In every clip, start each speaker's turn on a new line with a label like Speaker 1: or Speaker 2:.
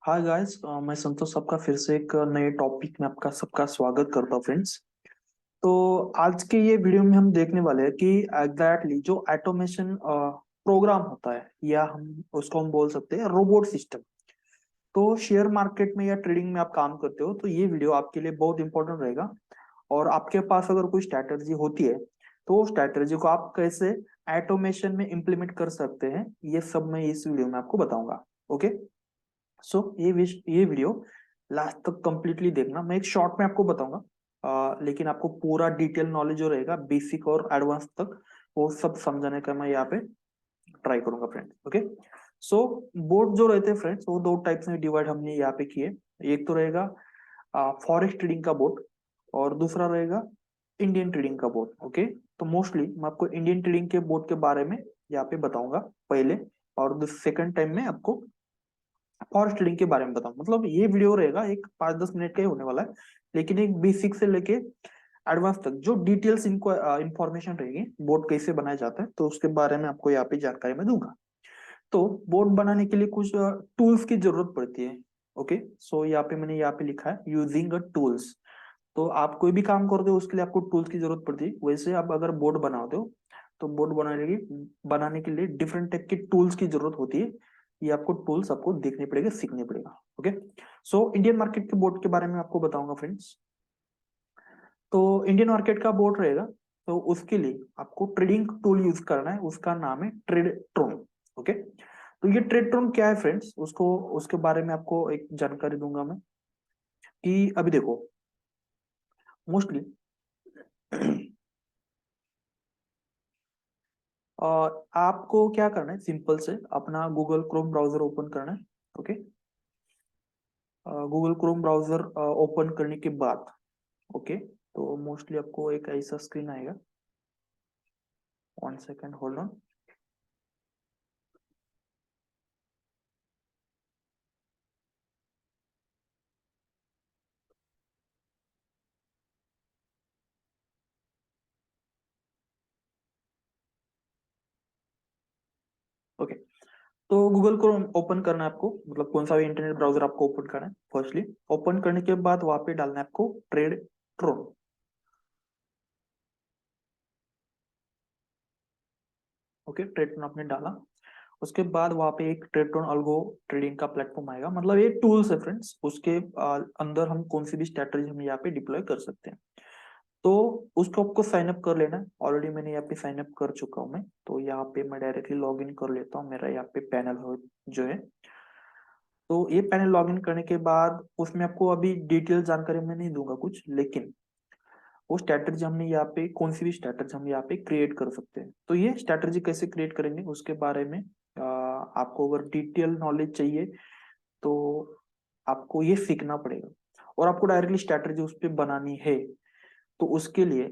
Speaker 1: Hi guys, मैं संतोष सबका फिर से एक नए टॉपिक में आपका सबका स्वागत करता हूँ फ्रेंड्स। तो आज के ये वीडियो में हम देखने वाले हैं कि एग्जैक्टली जो ऑटोमेशन प्रोग्राम होता है या हम उसको हम बोल सकते हैं रोबोट सिस्टम। तो शेयर मार्केट में या ट्रेडिंग में आप काम करते हो तो ये वीडियो आपके लिए बहुत इंपॉर्टेंट रहेगा। और आपके पास अगर कोई स्ट्रैटेजी होती है तो वो स्ट्रैटेजी को आप कैसे ऑटोमेशन में इम्प्लीमेंट कर सकते हैं, ये सब मैं इस वीडियो में आपको बताऊंगा। ओके। सो ये वीडियो लास्ट तक कंप्लीटली देखना। मैं एक शॉर्ट में आपको बताऊंगा, लेकिन आपको पूरा डिटेल नॉलेज जो रहेगा बेसिक और एडवांस तक वो सब समझाने का मैं यहाँ पे ट्राई करूंगा फ्रेंड्स। ओके। सो बोर्ड जो रहते हैं फ्रेंड्स वो दो टाइप्स में डिवाइड हमने यहाँ पे किए। एक तो रहेगा फॉरेक्स ट्रेडिंग का बोर्ड और दूसरा रहेगा इंडियन ट्रेडिंग का बोर्ड। ओके। तो मोस्टली मैं आपको इंडियन ट्रेडिंग के बोर्ड के बारे में यहाँ पे बताऊंगा पहले, और सेकंड टाइम में आपको फॉरेस्ट ट्रेडिंग के बारे में बताऊं। मतलब ये वीडियो रहेगा एक 5-10 मिनट का ही होने वाला है, लेकिन एक बेसिक से लेके एडवांस तक जो डिटेल्स इनको इंफॉर्मेशन रहेगी बोर्ड कैसे बनाया जाता है तो उसके बारे में आपको यहाँ पे जानकारी मैं दूंगा। तो बोर्ड बनाने के लिए कुछ टूल्स की जरूरत पड़ती है। ओके। सो यहाँ पे मैंने यहाँ पे लिखा है यूजिंग अ टूल्स। तो आप कोई भी काम करते हो उसके लिए आपको टूल्स की जरूरत पड़ती है। वैसे आप अगर बोर्ड बनाते हो तो बोर्ड बनाने के लिए डिफरेंट टाइप के टूल्स की जरूरत होती है। ये आपको टूल्स आपको देखने पड़ेगा, सीखने पड़ेगा। ओके। सो इंडियन मार्केट के बोर्ड के बारे में आपको बताऊंगा फ्रेंड्स। तो इंडियन मार्केट का बोर्ड रहेगा तो उसके लिए आपको ट्रेडिंग टूल यूज करना है, उसका नाम है ट्रेडट्रोन। ओके। तो ये ट्रेडट्रोन क्या है फ्रेंड्स, उसको उसके बारे में आपको एक जानकारी दूंगा मैं कि अभी देखो मोस्टली और आपको क्या करना है, सिंपल से अपना गूगल क्रोम ब्राउजर ओपन करना है। Okay. Google Chrome browser open करने के बाद ओके, तो मोस्टली आपको एक ऐसा स्क्रीन आएगा। 1 सेकेंड होल्ड ऑन। ओके। तो गूगल क्रोम ओपन करना है आपको, मतलब कौन सा भी इंटरनेट ब्राउजर आपको ओपन करना है। फर्स्टली ओपन करने के बाद वहां पे डालना है आपको Tradetron. Okay, Tradetron आपने डाला, उसके बाद वहां पे एक ट्रेडटोन अल्गो ट्रेडिंग का प्लेटफॉर्म आएगा। मतलब ये टूल्स है फ्रेंड्स, उसके अंदर हम कौन सी भी स्ट्रेटजी हम यहाँ पे डिप्लॉय कर सकते हैं। तो उसको आपको साइन अप कर लेना है। ऑलरेडी मैंने यहाँ पे साइन अप कर चुका हूँ मैं, तो यहाँ पे मैं डायरेक्टली लॉग इन कर लेता हूँ। मेरा यहाँ पे पैनल हो जो है, तो ये पैनल लॉग इन करने के बाद उसमें आपको अभी डिटेल जानकारी मैं नहीं दूंगा कुछ, लेकिन वो स्ट्रैटेजी हमने यहाँ पे कौन सी भी स्ट्रैटेजी हम यहाँ पे क्रिएट कर सकते हैं। तो ये स्ट्रैटेजी कैसे क्रिएट करेंगे उसके बारे में आपको अगर डिटेल नॉलेज चाहिए तो आपको ये सीखना पड़ेगा, और आपको डायरेक्टली स्ट्रैटेजी उस पर बनानी है तो उसके लिए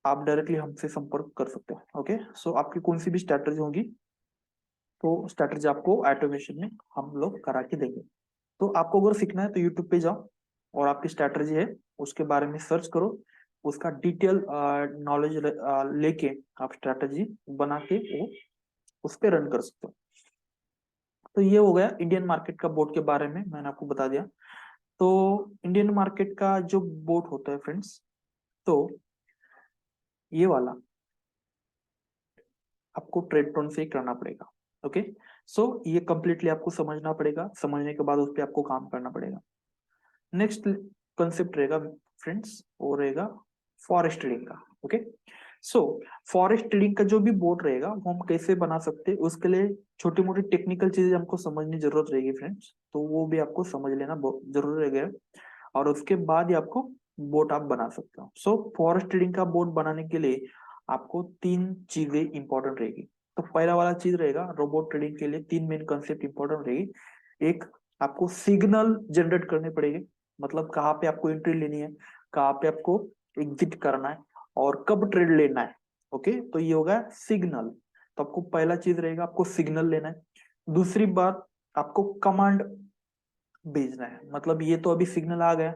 Speaker 1: आप डायरेक्टली हमसे संपर्क कर सकते हैं। ओके। सो आपकी कौन सी भी स्ट्रैटेजी होगी तो स्ट्रैटेजी आपको ऑटोमेशन में हम लोग करा के देंगे। तो आपको अगर सीखना है तो यूट्यूब पे जाओ और आपकी स्ट्रैटेजी है उसके बारे में सर्च करो, उसका डिटेल नॉलेज लेके आप स्ट्रैटेजी बना के वो उस पर रन कर सकते हो। तो ये हो गया इंडियन मार्केट का बोर्ड के बारे में, मैंने आपको बता दिया। तो इंडियन मार्केट का जो बोर्ड होता है फ्रेंड्स, तो ये वाला आपको ट्रेड टोन से ही करना पड़ेगा। ओके। सो ये कंप्लीटली आपको समझना पड़ेगा, समझने के बाद उस पर आपको काम करना पड़ेगा। नेक्स्ट कंसेप्ट रहेगा फ्रेंड्स, वो रहेगा फॉरेस्ट ट्रेडिंग का। ओके। सो फॉरेस्ट ट्रेडिंग का जो भी बोर्ड रहेगा वो हम कैसे बना सकते हैं, उसके लिए छोटी मोटी टेक्निकल चीजें हमको समझनी जरूरत रहेगी फ्रेंड्स, तो वो भी आपको समझ लेना बहुत जरूरी रहेगा। और उसके बाद ही आपको बोट आप बना सकते हो। सो फॉरेस्ट ट्रेडिंग का बोट बनाने के लिए आपको तीन चीजें इंपॉर्टेंट रहेगी। तो पहला वाला चीज रहेगा, रोबोट ट्रेडिंग के लिए तीन मेन कंसेप्ट इंपॉर्टेंट रहेगी। एक, आपको सिग्नल जनरेट करने पड़ेंगे, मतलब कहाँ पे आपको एंट्री लेनी है, कहाँ पे आपको एग्जिट करना है और कब ट्रेड लेना है। ओके। तो ये होगा सिग्नल। तो आपको पहला चीज रहेगा, आपको सिग्नल लेना है। दूसरी बात, आपको कमांड भेजना है। मतलब ये तो अभी सिग्नल आ गया,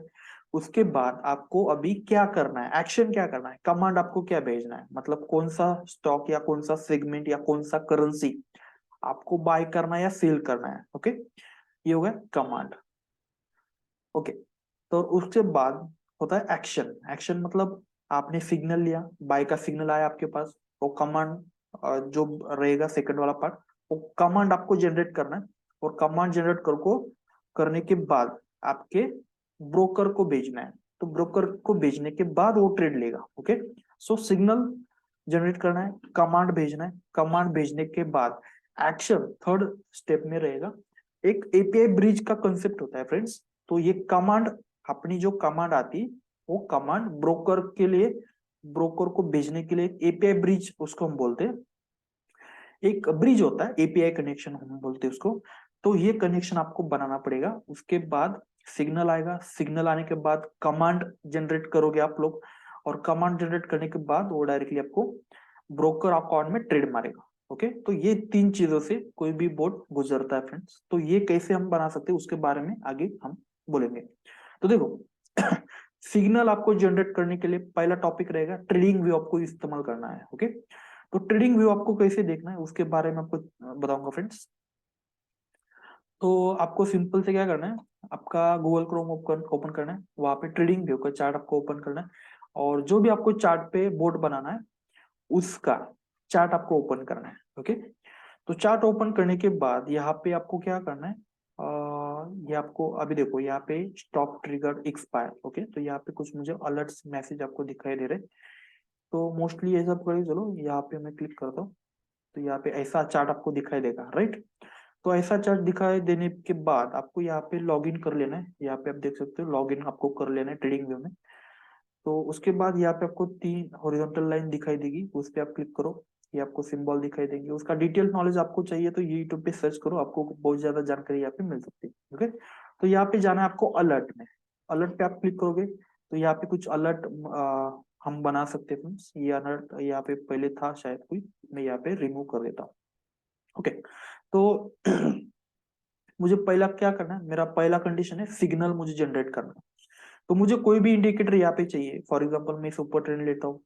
Speaker 1: उसके बाद आपको अभी क्या करना है, एक्शन क्या करना है, कमांड आपको क्या भेजना है, मतलब कौन सा स्टॉक या कौन सा सेगमेंट या कौन सा करेंसी आपको बाय करना है या सेल करना है। ओके, ये हो गया कमांड। ओके, तो उसके बाद होता है एक्शन। एक्शन मतलब आपने सिग्नल लिया, बाय का सिग्नल आया आपके पास, वो कमांड जो रहेगा सेकंड वाला पार्ट, वो कमांड आपको जनरेट करना है। और कमांड जनरेट करने के बाद आपके ब्रोकर को भेजना है। तो ब्रोकर को भेजने के बाद वो ट्रेड लेगा। ओके, सो सिग्नल जनरेट करना है, कमांड भेजना है, कमांड भेजने के बाद एक्शन थर्ड स्टेप में रहेगा। एक एपीआई ब्रिज का कंसेप्ट होता है फ्रेंड्स। तो ये कमांड, अपनी जो कमांड आती, वो कमांड ब्रोकर के लिए, ब्रोकर को भेजने के लिए एपीआई ब्रिज उसको हम बोलते हैं। एक ब्रिज होता है, एपीआई कनेक्शन हम बोलते हैं उसको। तो ये कनेक्शन आपको बनाना पड़ेगा। उसके बाद सिग्नल आएगा, सिग्नल आने के बाद कमांड जनरेट करोगे आप लोग, और कमांड जनरेट करने के बाद वो डायरेक्टली आपको ब्रोकर अकाउंट में ट्रेड मारेगा। ओके, तो ये तीन चीजों से कोई भी बोर्ड गुजरता है फ्रेंड्स। तो ये कैसे हम बना सकते हैं उसके बारे में आगे हम बोलेंगे। तो देखो सिग्नल आपको जनरेट करने के लिए पहला टॉपिक रहेगा ट्रेडिंग व्यू आपको इस्तेमाल करना है। ओके, तो ट्रेडिंग व्यू आपको कैसे देखना है उसके बारे में आपको बताऊंगा फ्रेंड्स। तो आपको सिंपल से क्या करना है, आपका गूगल क्रोम ओपन करना है, वहां पे ट्रेडिंग व्यू का चार्ट आपको ओपन करना है, और जो भी आपको चार्ट पे बोर्ड बनाना है उसका चार्ट आपको ओपन करना है। ओके, तो चार्ट ओपन करने के बाद यहाँ पे आपको क्या करना है, ये आपको अभी देखो यहाँ पे स्टॉप ट्रिगर एक्सपायर। ओके, तो यहाँ पे कुछ मुझे अलर्ट मैसेज आपको दिखाई दे रहे। तो मोस्टली ये सब करिए, चलो यहाँ पे मैं क्लिक करता हूँ। तो यहाँ पे ऐसा चार्ट आपको दिखाई देगा, राइट। तो ऐसा चार्ट दिखाई देने के बाद आपको यहाँ पे लॉग इन कर लेना है। यहाँ पे आप देख सकते हो लॉग इन आपको कर लेना है ट्रेडिंग व्यू में। तो उसके बाद यहाँ पे आपको तीन हॉरिजॉन्टल लाइन दिखाई देगी, उस पर आप क्लिक करो। ये आपको सिंबल दिखाई देंगे। उसका डिटेल नॉलेज आपको चाहिए तो ये यूट्यूब पे सर्च करो, आपको बहुत ज्यादा जानकारी यहाँ पे मिल सकती है। ओके, तो यहाँ पे जाना है आपको अलर्ट में। अलर्ट पे आप क्लिक करोगे तो यहाँ पे कुछ अलर्ट हम बना सकते हैं फ्रेंड्स। ये अलर्ट यहाँ पे पहले था शायद कोई, मैं यहाँ पे रिमूव कर देता हूँ। ओके, तो मुझे पहला क्या करना है, मेरा पहला कंडीशन है सिग्नल मुझे जनरेट करना है। तो मुझे कोई भी इंडिकेटर यहाँ पे चाहिए। फॉर एग्जांपल मैं सुपर ट्रेंड लेता हूँ,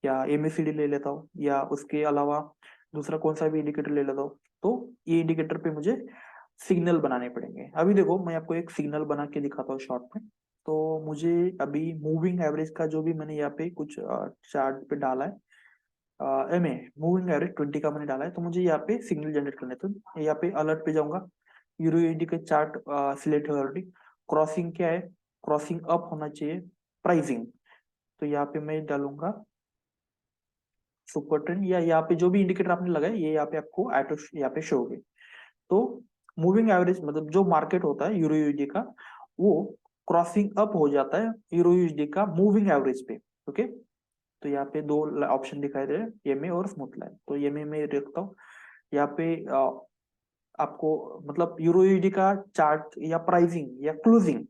Speaker 1: या एमएसीडी ले लेता हूँ, या उसके अलावा दूसरा कौन सा भी इंडिकेटर ले लेता हूँ। तो ये इंडिकेटर पे मुझे सिग्नल बनाने पड़ेंगे। अभी देखो मैं आपको एक सिग्नल बना के दिखाता हूँ शॉर्ट में। तो मुझे अभी मूविंग एवरेज का जो भी मैंने यहाँ पे कुछ चार्ट पे डाला है, एमए मूविंग एवरेज 20 का मैंने डाला है, तो मुझे यहाँ पे सिग्नल जनरेट करने। तो यहाँ पे अलर्ट पे जाऊंगा, यूरोडी का चार्ट सिलेक्ट है ऑलरेडी। क्रॉसिंग क्या है, क्रॉसिंग अप होना चाहिए। प्राइसिंग, तो यहाँ पे मैं डालूंगा सुपर ट्रेंड, या यहाँ पे जो भी इंडिकेटर आपने लगाया ये यहाँ पे आपको ऑटो यहाँ पे शो होगी। तो मूविंग एवरेज मतलब जो मार्केट होता है यूरो यूएसडी का, वो क्रॉसिंग अप हो जाता है यूरो यूएसडी का मूविंग एवरेज पे। ओके, तो यहाँ पे दो ऑप्शन दिखाई दे रहे हैं, एमए और स्मूथ लाइन। तो एमए में रखता हूँ यहाँ पे। आपको मतलब यूरो यूएसडी का चार्ट या प्राइसिंग या क्लोजिंग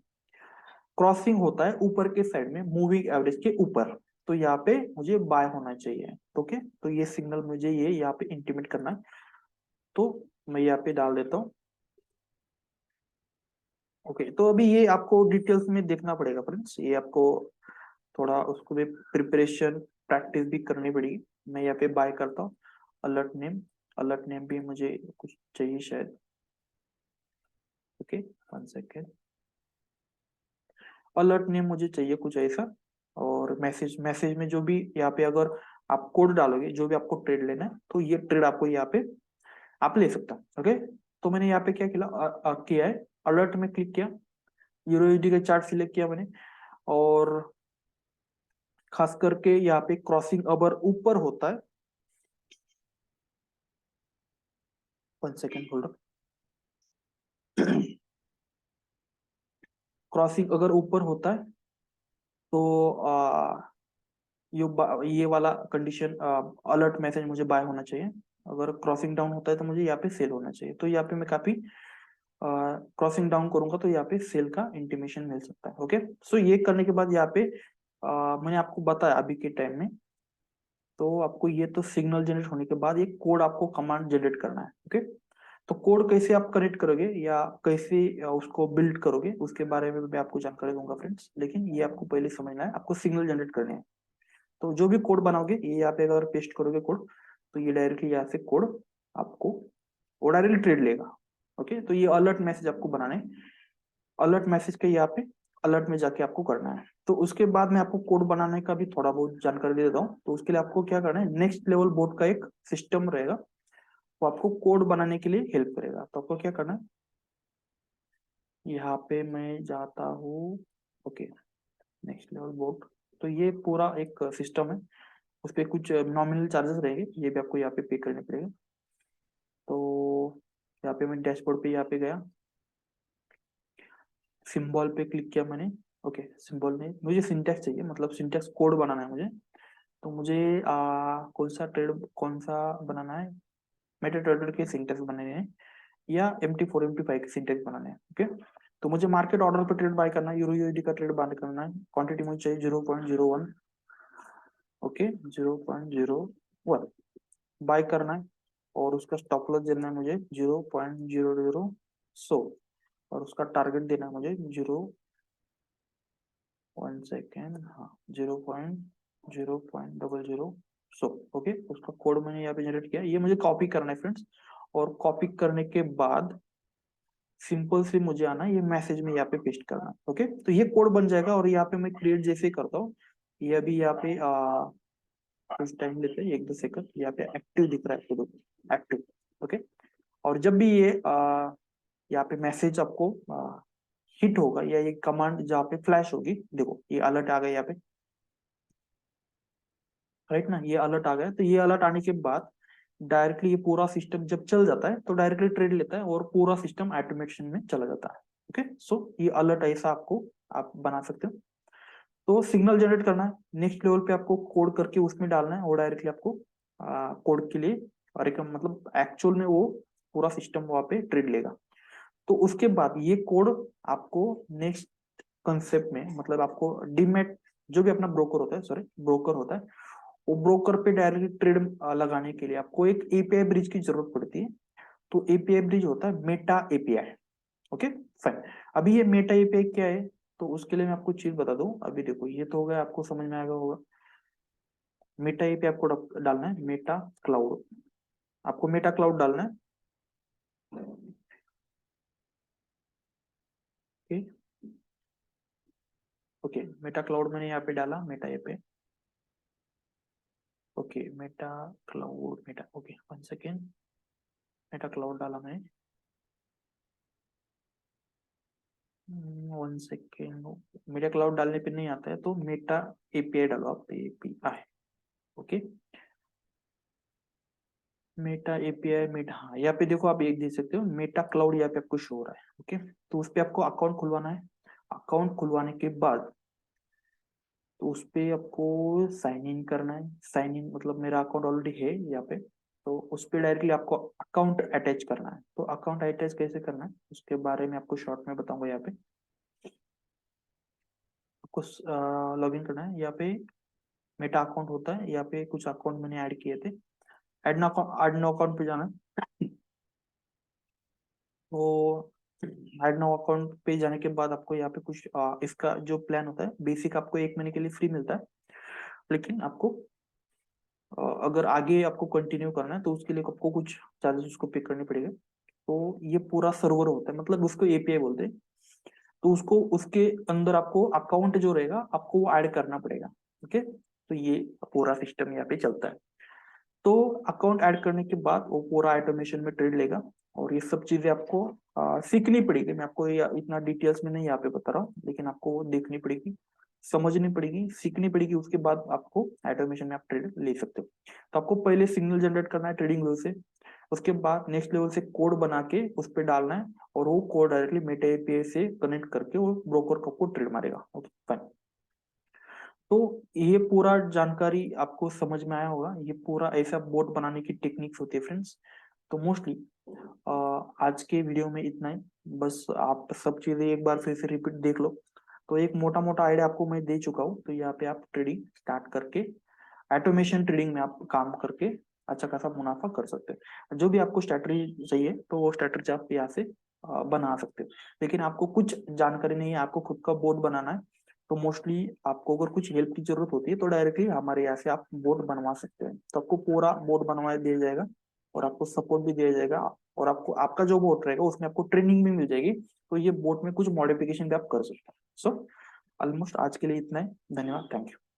Speaker 1: क्रॉसिंग होता है ऊपर के साइड में मूविंग एवरेज के ऊपर। तो यहाँ पे मुझे बाय होना चाहिए। ओके, तो ये सिग्नल मुझे ये यहाँ पे इंटीमेट करना है। तो मैं यहाँ पे डाल देता हूँ। ओके, तो अभी ये आपको डिटेल्स में देखना पड़ेगा फ्रेंड्स। ये आपको थोड़ा उसको भी प्रिपरेशन प्रैक्टिस भी करनी पड़ेगी। मैं यहाँ पे बाय करता हूँ। अलर्ट नेम, अलर्ट नेम भी मुझे कुछ चाहिए शायद। Okay, 1 second. अलर्ट नेम मुझे चाहिए कुछ ऐसा। और मैसेज, मैसेज में जो भी यहाँ पे अगर आप कोड डालोगे जो भी आपको ट्रेड लेना है, तो ये ट्रेड आपको यहाँ पे आप ले सकते हो। ओके, तो मैंने यहाँ पे क्या किया है, अलर्ट में क्लिक किया, यूरोडी का चार्ट सिलेक्ट किया मैंने। और खास करके यहाँ पे क्रॉसिंग अगर ऊपर होता है, 1 सेकेंड होल्ड। क्रॉसिंग अगर ऊपर होता है तो ये वाला कंडीशन अलर्ट मैसेज मुझे बाय होना चाहिए। अगर क्रॉसिंग डाउन होता है तो मुझे यहाँ पे सेल होना चाहिए। तो यहाँ पे मैं काफी क्रॉसिंग डाउन करूंगा तो यहाँ पे सेल का इंटीमेशन मिल सकता है। ओके, सो ये करने के बाद यहाँ पे मैंने आपको बताया अभी के टाइम में, तो आपको ये तो सिग्नल जनरेट होने के बाद एक कोड आपको कमांड जनरेट करना है। ओके, तो कोड कैसे आप कनेक्ट करोगे या कैसे उसको बिल्ड करोगे उसके बारे में मैं आपको जानकारी दूंगा फ्रेंड्स। लेकिन ये आपको पहले समझना है, आपको सिग्नल जनरेट करने हैं। तो जो भी कोड बनाओगे ये यहाँ पे अगर पेस्ट करोगे कोड, तो ये डायरेक्टली यहाँ से कोड आपको वो डायरेक्टली ट्रेड लेगा। ओके, तो ये अलर्ट मैसेज आपको बनाने, अलर्ट मैसेज के यहाँ पे अलर्ट में जाके आपको करना है। तो उसके बाद मैं आपको कोड बनाने का भी थोड़ा बहुत जानकारी दे देता हूँ। तो उसके लिए आपको क्या करना है, नेक्स्ट लेवल बोर्ड का एक सिस्टम रहेगा, वो आपको कोड बनाने के लिए हेल्प करेगा। तो आपको क्या करना है, यहाँ पे मैं जाता हूँ। ओके, नेक्स्ट लेवल बोर्ड, तो ये पूरा एक सिस्टम है, उस पर कुछ नॉमिनल चार्जेस रहेंगे, ये भी आपको यहाँ पे पे करने पड़ेगा। तो यहाँ पे मैं डैशबोर्ड पे यहाँ पे गया, सिंबल पे क्लिक किया मैंने। ओके, सिंबल में मुझे सिंटैक्स चाहिए, मतलब सिंटैक्स कोड बनाना है मुझे। तो मुझे कौन सा बनाना है, मेटा ट्रेडर के सिंटैक्स बनाने हैं या MT4 MT5 के सिंटैक्स बनाने हैं। ओके, तो मुझे मार्केट ऑर्डर पे ट्रेड बाय करना है, यूरो यूएसडी का ट्रेड बाय करना है, क्वांटिटी मुझे चाहिए 0.01। ओके, 0.01 बाय करना है, और उसका स्टॉप लॉस देना है मुझे 0.00 और उसका टारगेट देना है मुझे 1 सेकेंड, हाँ, 0.00 ओके, उसका कोड मैंने यहाँ पे जनरेट किया, ये मुझे कॉपी करना है फ्रेंड्स। और कॉपी करने के बाद सिंपल से मुझे आना है, ये मैसेज में यहाँ पे पेस्ट करना है। ओके, तो ये कोड बन जाएगा। और यहाँ पे मैं क्रिएट जैसे ही करता हूँ, ये अभी यहाँ पे कुछ टाइम लेते हैं, 1-2 सेकंड, यहाँ पे एक्टिव दिख रहा है आपको, देखो एक्टिव। ओके, और जब भी ये यहाँ पे मैसेज आपको हिट होगा, या ये कमांड जहाँ पे फ्लैश होगी, देखो ये अलर्ट आ गया यहाँ पे, राइट ना, ये अलर्ट आ गया। तो ये अलर्ट आने के बाद डायरेक्टली ये पूरा सिस्टम जब चल जाता है तो डायरेक्टली ट्रेड लेता है और पूरा सिस्टम ऑटोमेशन में चला जाता है। ओके, सो ये अलर्ट ऐसा आपको आप बना सकते हो। तो सिग्नल जनरेट करना है, नेक्स्ट लेवल पे आपको कोड करके उसमें डालना है, और डायरेक्टली आपको कोड के लिए, और एक मतलब एक्चुअल में वो पूरा सिस्टम वहां पे ट्रेड लेगा। तो उसके बाद ये कोड आपको नेक्स्ट कंसेप्ट में, मतलब आपको डीमेट, जो भी अपना ब्रोकर होता है, सॉरी ब्रोकर होता है, वो ब्रोकर पे डायरेक्टली ट्रेड लगाने के लिए आपको एक एपीआई ब्रिज की जरूरत पड़ती है। तो एपीआई ब्रिज होता है मेटा एपीआई। Okay, fine. अभी ये मेटा एपीआई क्या है, तो उसके लिए मैं आपको चीज बता दूं। अभी देखो, ये तो हो गया, आपको समझ में आएगा होगा। मेटा एपीआई आपको डालना है मेटा क्लाउड, आपको मेटा क्लाउड डालना है। ओके, ओके, मेटा क्लाउड मैंने यहाँ पे डाला, Meta API. Okay, Meta cloud, Meta, okay, 1 second, Meta cloud डाला मैंने। 1 सेकेंड, मेटा क्लाउड डालने पे नहीं आता है, तो मेटा एपीआई डालो आप, API. Okay, Meta API, Meta, हाँ, यहाँ पे देखो आप एक देख सकते हो, मेटा क्लाउड यहाँ पे आपको शो हो रहा है। ओके, तो उस पे आपको अकाउंट खुलवाना है। अकाउंट खुलवाने के बाद तो उस पे आपको साइन इन करना है। साइन इन मतलब मेरा अकाउंट ऑलरेडी है यहाँ पे, तो उस पे डायरेक्टली आपको अकाउंट अटैच करना है। तो अकाउंट अटैच कैसे करना है उसके बारे में आपको शॉर्ट में बताऊंगा। यहाँ पे आपको लॉग इन करना है, यहाँ पे मेटा अकाउंट होता है, यहाँ पे कुछ अकाउंट मैंने ऐड किए थे। ऐड नो अकाउंट पे जाना है। तो ऐड नो अकाउंट पे जाने के बाद आपको यहाँ पे कुछ इसका जो प्लान होता है, बेसिक आपको 1 महीने के लिए फ्री मिलता है। लेकिन आपको अगर आगे आपको कंटिन्यू करना है तो उसके लिए आपको कुछ चार्जेस उसको पे करने पड़ेंगे। तो ये पूरा सर्वर होता है, मतलब उसको एपीआई बोलते हैं। तो उसको उसके अंदर आपको अकाउंट जो रहेगा आपको वो ऐड करना पड़ेगा। ओके, तो ये पूरा सिस्टम यहाँ पे चलता है। तो अकाउंट ऐड करने के बाद वो पूरा ऑटोमेशन में ट्रेड लेगा, और ये सब चीजें आपको सीखनी पड़ेगी। मैं आपको ये इतना डिटेल्स में नहीं यहाँ पे बता रहा हूँ, लेकिन आपको वो देखनी पड़ेगी, समझनी पड़ेगी, सीखनी पड़ेगी। उसके बाद आपको ऑटोमेशन में आप ट्रेड ले सकते हो। तो आपको पहले सिग्नल जनरेट करना है ट्रेडिंग व्यू से, उसके बाद नेक्स्ट लेवल से कोड बना के उस पर डालना है, और वो कोड डायरेक्टली मेटा एपीआई से कनेक्ट करके वो ब्रोकर को आपको ट्रेड मारेगा। Okay, fine. तो ये पूरा जानकारी आपको समझ में आया होगा। ये पूरा ऐसा बोट बनाने की टेक्निक्स होती है फ्रेंड्स। तो मोस्टली आज के वीडियो में इतना ही, बस आप सब चीजें एक बार फिर से रिपीट देख लो। तो एक मोटा मोटा आइडिया आपको मैं दे चुका हूँ। तो यहाँ पे आप ट्रेडिंग स्टार्ट करके ऑटोमेशन ट्रेडिंग में आप काम करके अच्छा खासा मुनाफा कर सकते हैं। जो भी आपको स्ट्रेटजी चाहिए तो वो स्ट्रेटजी आप यहाँ से बना सकते हो। लेकिन आपको कुछ जानकारी नहीं है, आपको खुद का बोर्ड बनाना है, तो मोस्टली आपको अगर कुछ हेल्प की जरूरत होती है तो डायरेक्टली हमारे यहाँ से आप बोर्ड बनवा सकते हैं। तो आपको पूरा बोर्ड बनवा दिया जाएगा और आपको सपोर्ट भी दिया जाएगा। और आपको आपका जो बोट रहेगा उसमें आपको ट्रेनिंग भी मिल जाएगी, तो ये बोट में कुछ मॉडिफिकेशन भी आप कर सकते हैं। सो ऑलमोस्ट आज के लिए इतना है, धन्यवाद, थैंक यू।